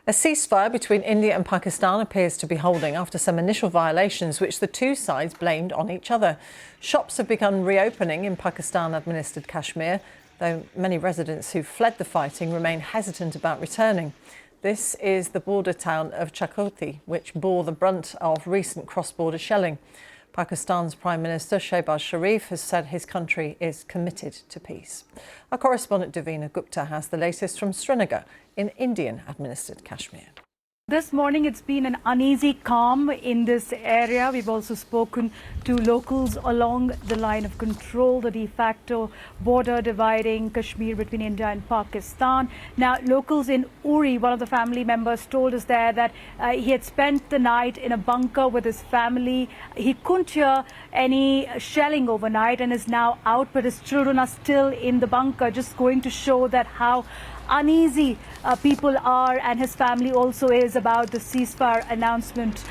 A ceasefire between India and Pakistan appears to be holding after some initial violations which the two sides blamed on each other. Shops have begun reopening in Pakistan-administered Kashmir, though many residents who fled the fighting remain hesitant about returning. This is the border town of Chakoti, which bore the brunt of recent cross-border shelling. Pakistan's Prime Minister Shehbaz Sharif has said his country is committed to peace. Our correspondent Davina Gupta has the latest from Srinagar in Indian-administered Kashmir. This morning it's been an uneasy calm in this area. We've also spoken to locals along the line of control, the de facto border dividing Kashmir between India and Pakistan. Now, locals in Uri, one of the family members told us there that he had spent the night in a bunker with his family. He couldn't hear any shelling overnight and is now out, but his children are still in the bunker, just going to show that how uneasy people are, and his family also is, about the ceasefire announcement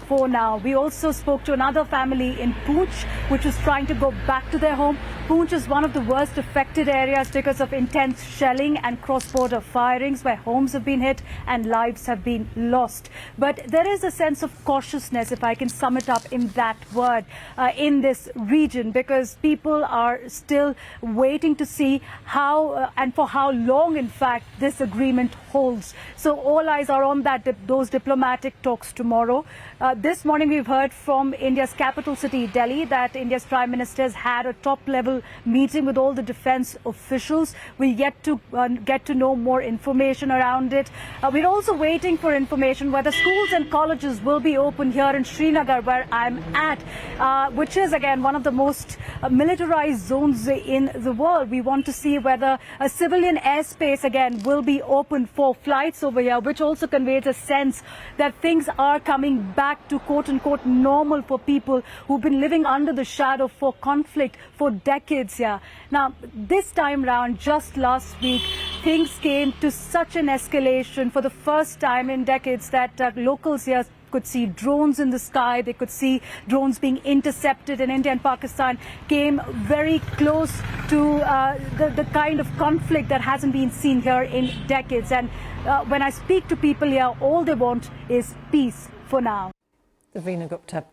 for now. We also spoke to another family in Poonch, which was trying to go back to their home. Poonch is one of the worst affected areas because of intense shelling and cross-border firings, where homes have been hit and lives have been lost. But there is a sense of cautiousness, if I can sum it up in that word, in this region, because people are still waiting to see how and for how long, in fact, this agreement holds. So all eyes are on those diplomatic talks tomorrow. This morning we've heard from India's capital city, Delhi, that India's Prime Minister has had a top-level meeting with all the defense officials. We'll get to know more information around it. We're also waiting for information whether schools and colleges will be open here in Srinagar, where I'm at, which is again one of the most militarized zones in the world. We want to see whether a civilian airspace again will be open for flights over here, which also conveys a sense that things are coming back to quote-unquote normal for people who've been living under the shadow for conflict for decades here. Now, this time round, just last week, things came to such an escalation for the first time in decades that locals here could see drones in the sky. They could see drones being intercepted, and India and Pakistan came very close to the kind of conflict that hasn't been seen here in decades. And when I speak to people here, all they want is peace for now. Davina Gupta.